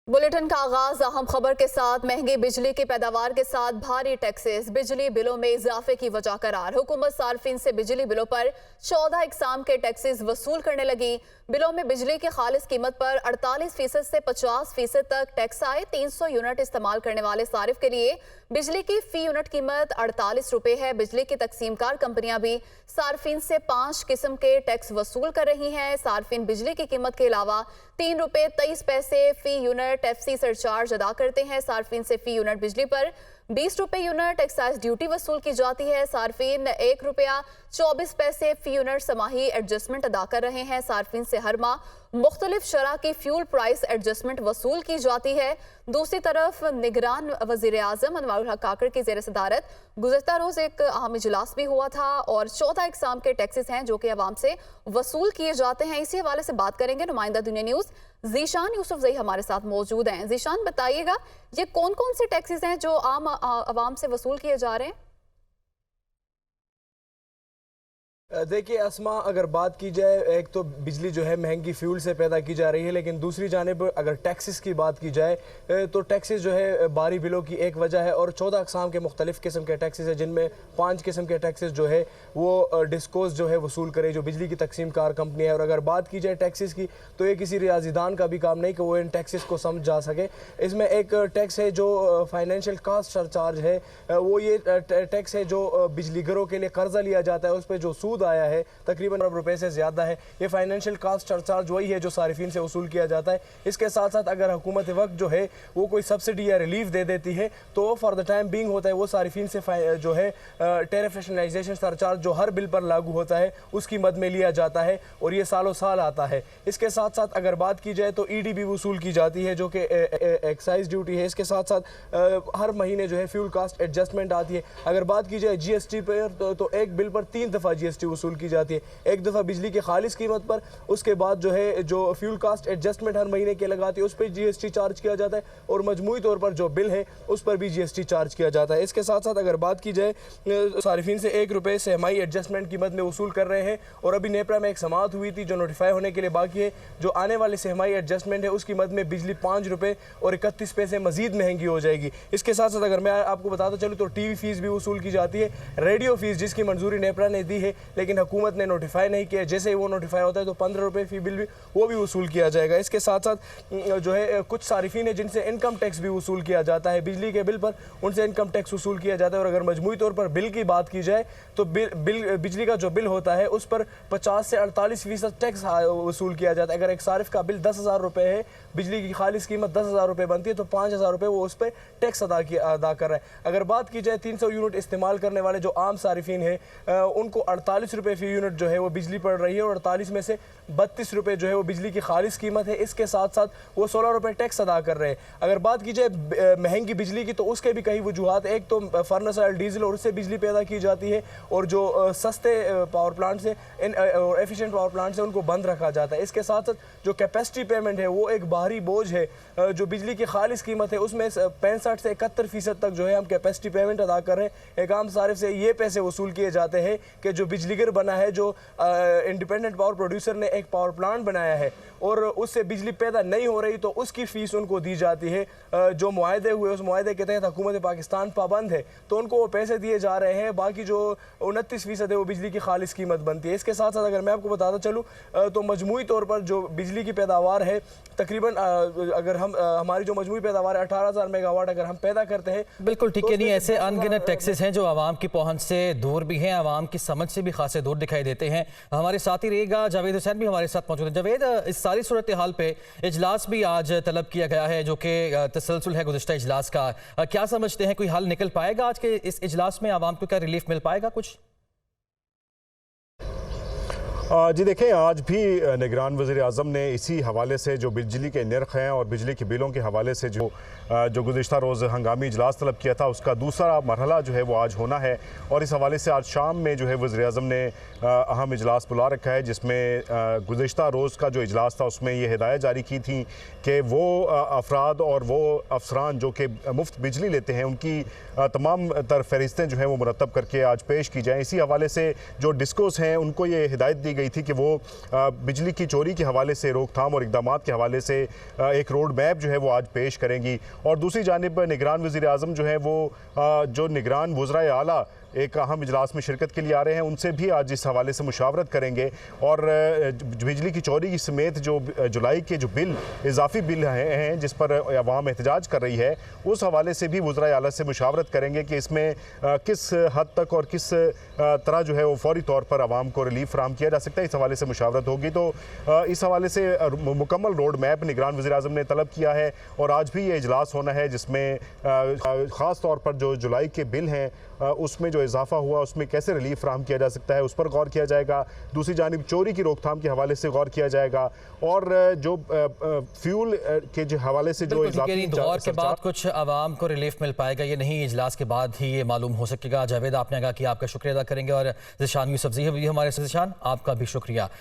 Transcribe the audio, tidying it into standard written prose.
Bulletin का आगाज अहम खबर के साथ। महंगी बिजली की पैदावार के साथ भारी टैक्सेस बिजली बिलों में इजाफे की वजह करार। हुकूमत सार्फिन से बिजली बिलों पर 14 इकसाम के टैक्सेस वसूल करने लगी। बिलों में बिजली की खालिस कीमत पर 48% से 50% तक टैक्स आए। 300 यूनिट इस्तेमाल करने वाले सारिफ के लिए बिजली की फी यूनिट कीमत 48 रुपए है। बिजली की तकसीमकार कंपनियां भी सार्फिन से 5 किस्म के टैक्स वसूल कर रही हैं। सार्फिन बिजली की कीमत के अलावा 3 रुपए 23 पैसे फी यूनिट एफसी सरचार्ज अदा करते हैं। सार्फिन से फी यूनिट बिजली पर 20 रुपए यूनिट एक्साइज ड्यूटी वसूल की जाती है। सार्फिन 1 रुपया 24 पैसे फी यूनिट समाही एडजस्टमेंट अदा कर रहे हैं। सार्फिन से हर माह मुख्तलिफ शरह की फ्यूल प्राइस एडजस्टमेंट वसूल की जाती है। दूसरी तरफ निगरान वज़ीर आज़म अनवारुल हक काकड़ की ज़ेर सदारत गुज़श्ता रोज़ एक अहम इजलास भी हुआ था और 14 इकसाम के टैक्सेस हैं जो कि अवाम से वसूल किए जाते हैं। इसी हवाले से बात करेंगे नुमाइंदा दुनिया न्यूज़ जीशान यूसुफजई हमारे साथ मौजूद हैं। जीशान, बताइएगा ये कौन कौन से टैक्सेस हैं जो आम अवाम से वसूल किए जा रहे हैं? देखिए अस्मा, अगर बात की जाए, एक तो बिजली जो है महंगी फ्यूल से पैदा की जा रही है, लेकिन दूसरी जानिब अगर टैक्सेस की बात की जाए तो टैक्सेस जो है बारी बिलों की एक वजह है और 14 अक़साम के मुख्तलिफ़ किस्म के टैक्सेस है, जिनमें 5 किस्म के टैक्सेस जो है वो डिस्कोस जो है वसूल करे, जो बिजली की तकसीम कार कंपनी है। और अगर बात की जाए टैक्सेस की तो ये किसी रियाजीदान का भी काम नहीं कि वो इन टैक्सेस को समझ जा सके। इसमें एक टैक्स है जो फाइनेंशियल कास्ट सरचार्ज है, वो ये टैक्स है जो बिजली घरों के लिए कर्जा लिया जाता है, उस पर जो सूद आया है तकरीबन अरब रुपए से ज्यादा है। ये फाइनेंशियल कास्ट सरचार्ज वही है जो सारिफिन से वसूल किया जाता है। इसके साथ साथ अगर हुकूमत वक्त जो है वो कोई सब्सिडी या रिलीफ दे देती है तो फॉर द टाइम बिंग होता है वो सारिफिन से जो है टेरिफ रैशनलाइजेशन सरचार्ज जो हर बिल पर लागू होता है उसकी मद में लिया जाता है और ये सालों साल आता है। इसके साथ साथ अगर बात की जाए तो ईडी भी वसूल की जाती है जो कि एक्साइज ड्यूटी है। इसके साथ साथ हर महीने जो है फ्यूल कास्ट एडजस्टमेंट आती है। अगर बात की जाए जीएसटी पर तो एक बिल पर 3 दफ़ा जीएसटी वसूल की जाती है। एक दफ़ा बिजली की खालिस कीमत पर, उसके बाद जो है जो फ्यूल कास्ट एडजस्टमेंट हर महीने के लगाती है उस पर जीएसटी चार्ज किया जाता है और मजमूई तौर पर जो बिल है उस पर भी जीएसटी चार्ज किया जाता है। इसके साथ साथ अगर बात की जाए सारिफिन से 1 रुपये सहमाई एडजस्टमेंट कीमत में वसूल कर रहे हैं और अभी नेपरा में एक समाअत हुई थी जो नोटिफाई होने के लिए बाकी है। जो आने वाली सहमाई एडजस्टमेंट है उसकी मद में बिजली 5 रुपये और 31 पैसे मजीद महंगी हो जाएगी। इसके साथ साथ अगर मैं आपको बताता चलूँ तो टीवी फीस भी वसूल की जाती है। रेडियो फीस जिसकी मंजूरी नेपरा ने दी है लेकिन हुकूमत ने नोटिफाई नहीं किया, जैसे ही वो नोटिफाई होता है तो 15 रुपये फी बिल भी वो भी वसूल किया जाएगा। इसके साथ साथ जो है कुछ सारिफिन है जिनसे इनकम टैक्स भी वसूल किया जाता है। बिजली के बिल पर उनसे इनकम टैक्स वसूल किया जाता है और अगर मजमूई तौर पर बिल की बात की जाए तो बिजली का जो बिल होता है उस पर 50 से 48% टैक्स वसूल किया जाता है। अगर एक सारिफ का बिल 10,000 रुपये है, बिजली की खालिस कीमत 10,000 रुपये बनती है तो 5,000 रुपये वो उस पर टैक्स अदा कर रहा है। अगर बात की जाए 300 यूनिट इस्तेमाल करने वाले जो आम सारिफिन है उनको 48 रुपये फी यूनिट जो है वो बिजली पड़ रही है और 48 में से 32 रुपये जो है वो बिजली की खालिस कीमत है। इसके साथ साथ वो 16 रुपये टैक्स अदा कर रहे हैं। अगर बात की जाए महंगी बिजली की तो उसके भी कई वजूहात, एक तो फर्नेस ऑयल डीजल और उससे बिजली पैदा की जाती है और जो सस्ते पावर प्लांट से और एफिशिएंट पावर प्लांट से उनको बंद रखा जाता है। इसके साथ साथ जो कैपेसिटी पेमेंट है वो एक बाहरी बोझ है। जो बिजली की खालिस कीमत है उसमें 65 से 71% तक जो है हम कैपेसिटी पेमेंट अदा कर रहे हैं। एक आम सारिफ से ये पैसे वसूल किए जाते हैं कि जो बिजलीगर बना है, जो इंडिपेंडेंट पावर प्रोड्यूसर ने एक पावर प्लांट बनाया है और उससे बिजली पैदा नहीं हो रही तो उसकी फीस उनको दी जाती है। जो मुआहदे हुए उस मुआहदे के तहत हुकूमत पाकिस्तान पाबंद है तो उनको वो पैसे दिए जा रहे हैं। बाकी जो 29% है वो बिजली की खालिस कीमत बनती है। इसके साथ साथ अगर मैं आपको बताता चलूँ तो मजमूई तौर पर जो बिजली की पैदावार है तकरीबन अगर हम हमारी जो मजमूई पैदावार है 18,000 मेगावाट अगर हम पैदा करते हैं। बिल्कुल ठीक है, नहीं ऐसे अनगिनत टैक्सेस हैं जो आवाम की पहुंच से दूर भी हैं, आवाम की समझ से भी खासे दूर दिखाई देते हैं। हमारे साथ ही रहेगा जावेद हुसैन भी हमारे साथ मौजूद है। जावेद, इस सारी सूरत हाल पे इजलास भी आज तलब किया गया है जो कि तसलसल है गुज़श्ता इजलास का, क्या समझते हैं कोई हल निकल पाएगा आज के इस इजलास में? आवाम को क्या रिलीफ मिल पाएगा कुछ? जी देखें, आज भी निगरान वज़ीर आज़म ने इसी हवाले से जो बिजली के नर्ख हैं और बिजली के बिलों के हवाले से जो गुज़िश्ता रोज़ हंगामी इजलास तलब किया था उसका दूसरा मरहला जो है वो आज होना है और इस हवाले से आज शाम में जो है वज़ीर आज़म ने अहम इजलास बुला रखा है जिसमें गुज़िश्ता रोज़ का जो इजलास था उसमें ये हिदायत जारी की थी कि वो अफराद और वो अफसरान जो कि मुफ्त बिजली लेते हैं उनकी तमाम तर फहरिस्तें जो हैं वो मुरतब करके आज पेश की जाएँ। इसी हवाले से जो डिस्कोस हैं उनको ये हिदायत दी गई थी कि वो बिजली की चोरी के हवाले से रोकथाम और इकदाम के हवाले से एक रोड मैप जो है वो आज पेश करेंगी। और दूसरी जानिब निगरान वज़ीर आज़म जो है वो जो निगरान वज़राए आला एक अहम इजलास में शिरकत के लिए आ रहे हैं, उनसे भी आज इस हवाले से मुशावरत करेंगे। और बिजली की चोरी की समेत जो जुलाई के जो बिल इजाफी बिल हैं जिस पर अवाम एहतजाज कर रही है, उस हवाले से भी वज़राए आला से मुशावरत करेंगे कि इसमें किस हद तक और किस तरह जो है वो फौरी तौर पर आवाम को रिलीफ फराहम किया जा सकता है, इस हवाले से मुशावरत होगी। तो इस हवाले से मुकम्मल रोड मैप निगरान वज़ीर आज़म ने तलब किया है और आज भी ये इजलास होना है जिसमें ख़ास तौर पर जो जुलाई के बिल हैं उसमें जो इजाफा हुआ उसमें कैसे रिलीफ फराहम किया जा सकता है उस पर गौर किया जाएगा। दूसरी जानिब चोरी की रोकथाम के हवाले से गौर किया जाएगा और जो फ्यूल के जो हवाले से जो दौर के बाद कुछ आवाम को रिलीफ मिल पाएगा ये नहीं, इजलास के बाद ही ये मालूम हो सकेगा। जावेद, आपने कहा कि आपका शुक्रिया अदा करेंगे और ज़िशान यूसुफज़ई हमारे ज़िशान, आपका भी शुक्रिया।